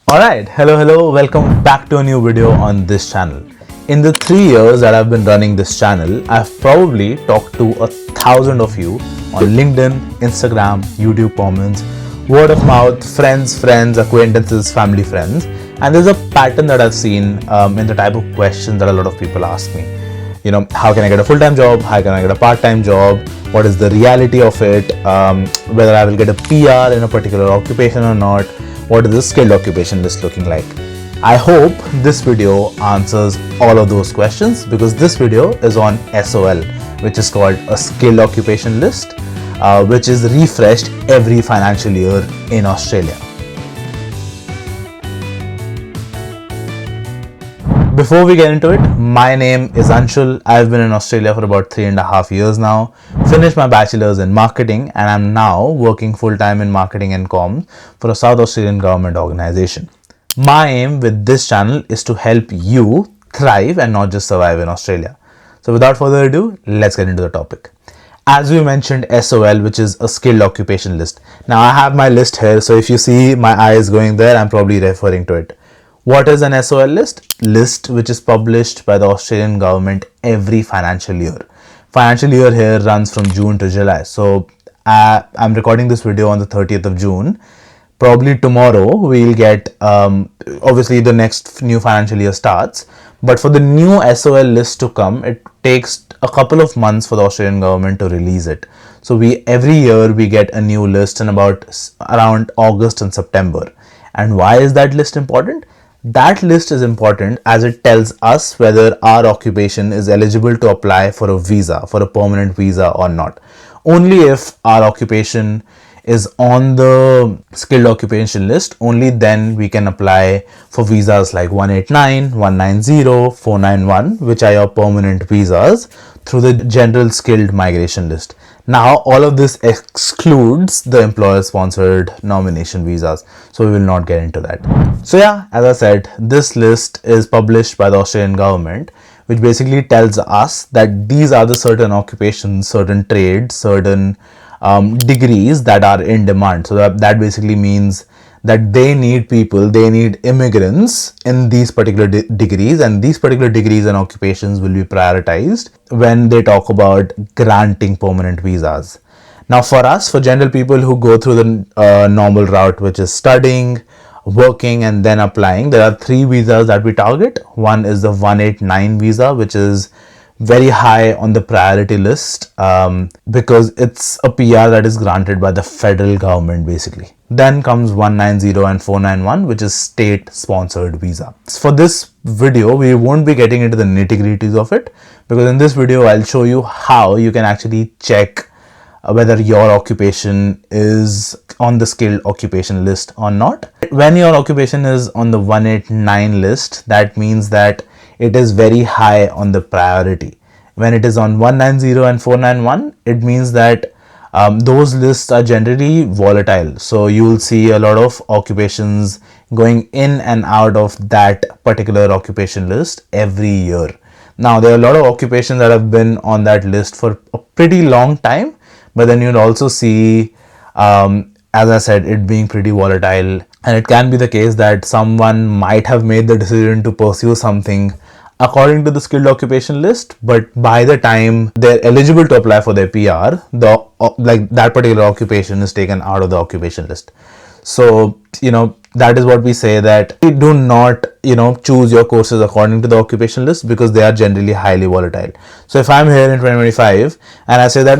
Alright, hello, welcome back to a new video on this channel. In the 3 years that I've been running this channel, I've probably talked to 1,000 of you on LinkedIn, Instagram, YouTube comments, word of mouth, friends, acquaintances, family friends, and there's a pattern that I've seen in the type of questions that a lot of people ask me. You know, how can I get a full-time job? How can I get a part-time job? What is the reality of it? Whether I will get a PR in a particular occupation or not? What is the skilled occupation list looking like? I hope this video answers all of those questions because this video is on SOL, which is called a skilled occupation list, which is refreshed every financial year in Australia. Before we get into it, my name is Anshul. I've been in Australia for about 3.5 years now. Finished my bachelor's in marketing and I'm now working full-time in marketing and comms for a South Australian government organization. My aim with this channel is to help you thrive and not just survive in Australia. So without further ado, let's get into the topic. As we mentioned, SOL, which is a skilled occupation list. Now I have my list here, so if you see my eyes going there, I'm probably referring to it. What is an SOL list? List which is published by the Australian government every financial year. Financial year here runs from June to July. So I'm recording this video on the 30th of June. Probably tomorrow we'll get, obviously the next new financial year starts. But for the new SOL list to come, it takes a couple of months for the Australian government to release it. So every year we get a new list in around August and September. And why is that list important? That list is important as it tells us whether our occupation is eligible to apply for a visa, for a permanent visa or not. Only if our occupation is on the skilled occupation list, only then we can apply for visas like 189, 190, 491, which are your permanent visas through the general skilled migration list. Now, all of this excludes the employer-sponsored nomination visas, so we will not get into that. So yeah, as I said, this list is published by the Australian government, which basically tells us that these are the certain occupations, certain trades, certain degrees that are in demand. So that basically means that they need people, they need immigrants in these particular degrees, and these particular degrees and occupations will be prioritized when they talk about granting permanent visas. Now for us, for general people who go through the normal route, which is studying, working and then applying, there are 3 visas that we target. One is the 189 visa, which is very high on the priority list because it's a PR that is granted by the federal government basically. Then comes 190 and 491, which is state sponsored visa. For this video, we won't be getting into the nitty-gritties of it because in this video, I'll show you how you can actually check whether your occupation is on the skilled occupation list or not. When your occupation is on the 189 list, that means that it is very high on the priority. When it is on 190 and 491, it means that those lists are generally volatile. So you will see a lot of occupations going in and out of that particular occupation list every year. Now, there are a lot of occupations that have been on that list for a pretty long time, but then you'll also see, as I said, it being pretty volatile. And it can be the case that someone might have made the decision to pursue something according to the skilled occupation list, but by the time they're eligible to apply for their PR, that particular occupation is taken out of the occupation list. So, that is what we say, that we do not, choose your courses according to the occupation list because they are generally highly volatile. So if I'm here in 2025 and I say that,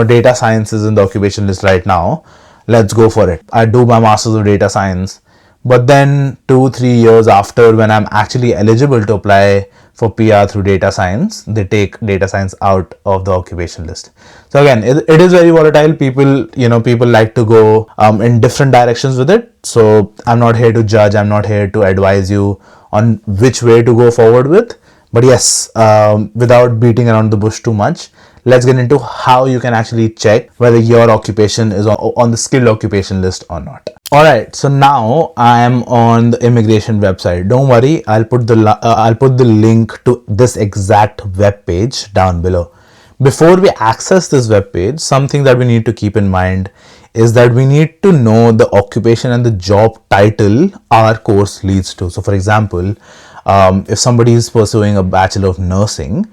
data science is in the occupation list right now, let's go for it. I do my master's of data science. But then 2-3 years after, when I'm actually eligible to apply for PR through data science, they take data science out of the occupation list. So again, it is very volatile. People like to go in different directions with it. So I'm not here to judge. I'm not here to advise you on which way to go forward with. But yes, without beating around the bush too much, let's get into how you can actually check whether your occupation is on the skilled occupation list or not. Alright, so now I am on the immigration website. Don't worry, I'll put the link to this exact web page down below. Before we access this web page, something that we need to keep in mind is that we need to know the occupation and the job title our course leads to. So for example, if somebody is pursuing a Bachelor of Nursing,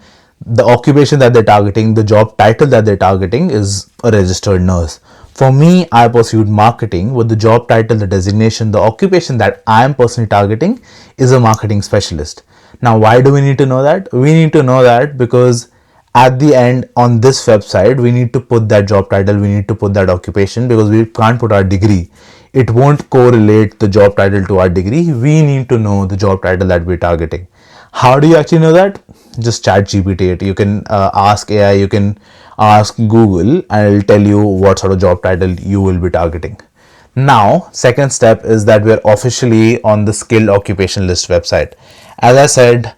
the occupation that they're targeting, the job title that they're targeting is a registered nurse. For me, I pursued marketing with the job title, the designation, the occupation that I am personally targeting is a marketing specialist. Now, why do we need to know that? We need to know that because at the end on this website, we need to put that job title, we need to put that occupation, because we can't put our degree. It won't correlate the job title to our degree. We need to know the job title that we're targeting. How do you actually know that? Just chat GPT it. You can ask AI, you can ask Google, and it'll tell you what sort of job title you will be targeting. Now, second step is that we're officially on the skilled occupation list website. As I said,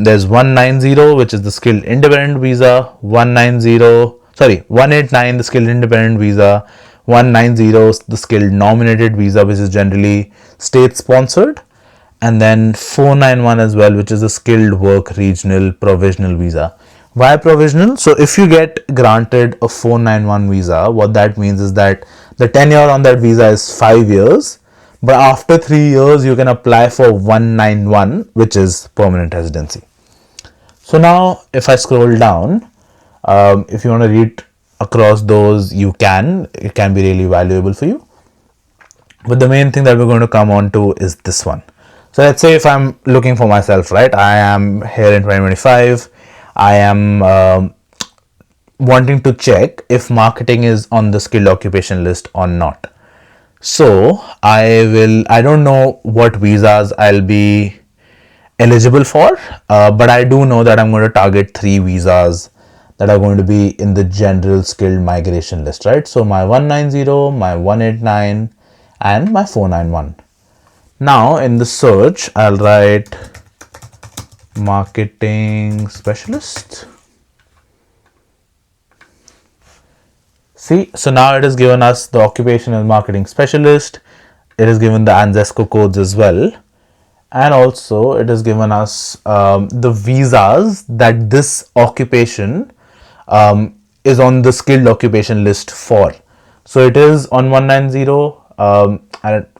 there's 190, which is the skilled independent visa, 189, the skilled independent visa, 190, the skilled nominated visa, which is generally state sponsored, and then 491 as well, which is a skilled work regional provisional visa. Why provisional? So if you get granted a 491 visa, what that means is that the tenure on that visa is 5 years, but after 3 years you can apply for 191, which is permanent residency. So now if I scroll down, if you want to read across those, you can. It can be really valuable for you. But the main thing that we're going to come on to is this one. So let's say if I'm looking for myself, right? I am here in 2025. I am wanting to check if marketing is on the skilled occupation list or not. So I don't know what visas I'll be eligible for, but I do know that I'm going to target 3 visas that are going to be in the general skilled migration list, right? So my 190, my 189, and my 491. Now in the search, I'll write marketing specialist. See, so now it has given us the occupation as marketing specialist. It has given the ANZESCO codes as well. And also it has given us the visas that this occupation is on the skilled occupation list for. So it is on 190,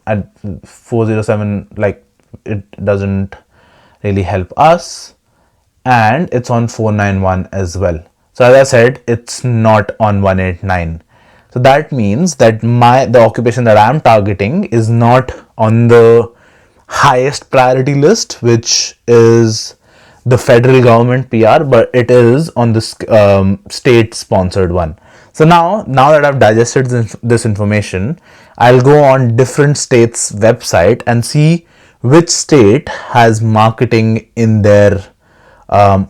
at 407, like it doesn't really help us, and it's on 491 as well. So as I said, it's not on 189. So that means that the occupation that I'm targeting is not on the highest priority list, which is the federal government PR, but it is on the state sponsored one. So now that I've digested this information, I'll go on different states' website and see which state has marketing in their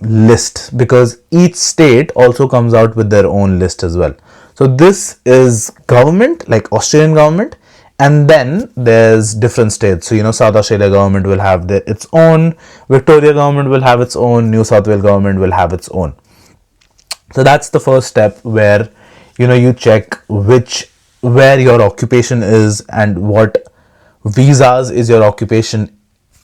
list, because each state also comes out with their own list as well. So this is government, like Australian government, and then there's different states. So South Australia government will have its own, Victoria government will have its own, New South Wales government will have its own. So that's the first step, where you check where your occupation is and what visas is your occupation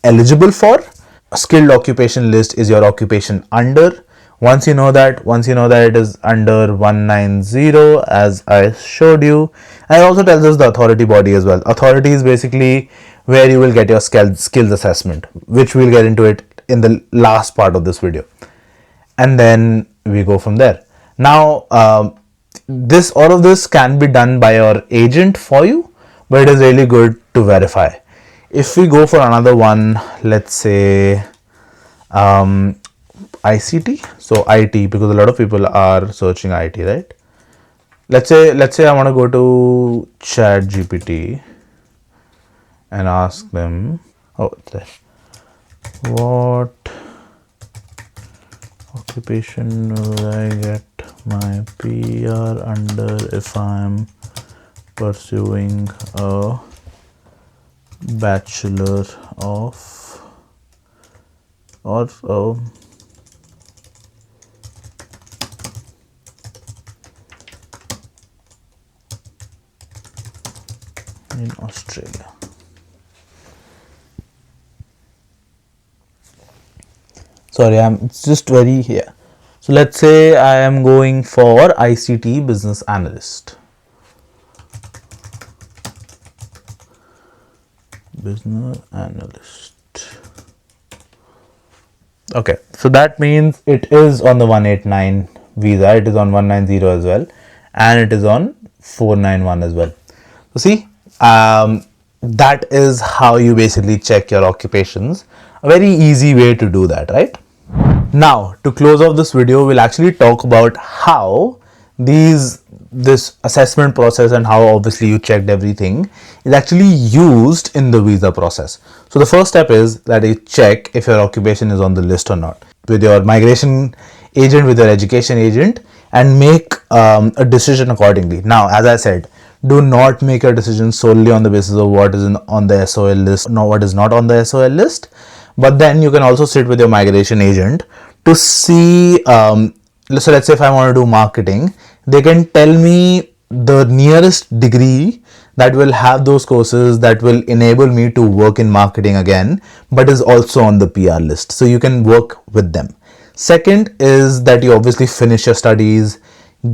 eligible for. A skilled occupation list is your occupation under. Once you know that it is under 190, as I showed you, and it also tells us the authority body as well. Authority is basically where you will get your skills assessment, which we'll get into it in the last part of this video, and then we go from there. Now all of this can be done by your agent for you, but it is really good to verify. If we go for another one, let's say ICT, so IT, because a lot of people are searching IT, right? Let's say I want to go to chat GPT and ask them, what occupation will I get my PR under if I'm pursuing a bachelor of in Australia. Sorry, it's just very here. So let's say I am going for ICT business analyst. business analyst. Okay, so that means it is on the 189 visa, it is on 190 as well, and it is on 491 as well. So see, that is how you basically check your occupations. A very easy way to do that, right? Now, to close off this video, we'll actually talk about how this assessment process and how obviously you checked everything is actually used in the visa process. So the first step is that you check if your occupation is on the list or not with your migration agent, with your education agent, and make a decision accordingly. Now, as I said, do not make a decision solely on the basis of what is on the SOL list, not what is not on the SOL list. But then you can also sit with your migration agent to see, so let's say if I want to do marketing, they can tell me the nearest degree that will have those courses that will enable me to work in marketing again, but is also on the PR list. So you can work with them. Second is that you obviously finish your studies,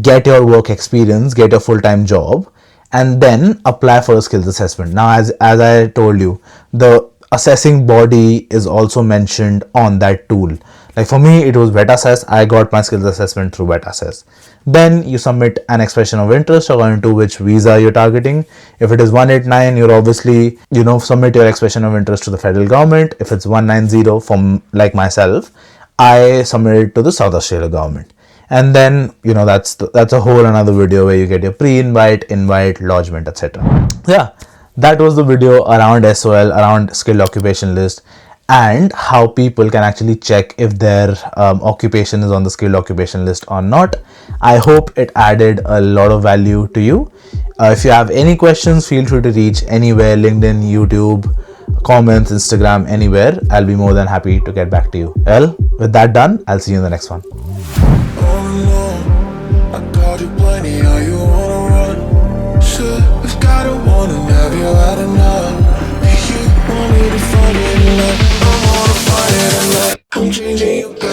get your work experience, get a full-time job, and then apply for a skills assessment. Now, as I told you, the assessing body is also mentioned on that tool. Like for me, it was VetAssess. I got my skills assessment through VetAssess. Then you submit an expression of interest according to which visa you're targeting. If it is 189, you're obviously, submit your expression of interest to the federal government. If it's 190 from like myself, I submit it to the South Australia government. And then, that's a whole another video where you get your pre-invite, invite, lodgement, etc. Yeah, that was the video around SOL, around skilled occupation list, and how people can actually check if their occupation is on the skilled occupation list or not. I hope it added a lot of value to you. If you have any questions, feel free to reach anywhere, LinkedIn, YouTube, comments, Instagram, anywhere. I'll be more than happy to get back to you. Well, with that done, I'll see you in the next one. I'm changing you.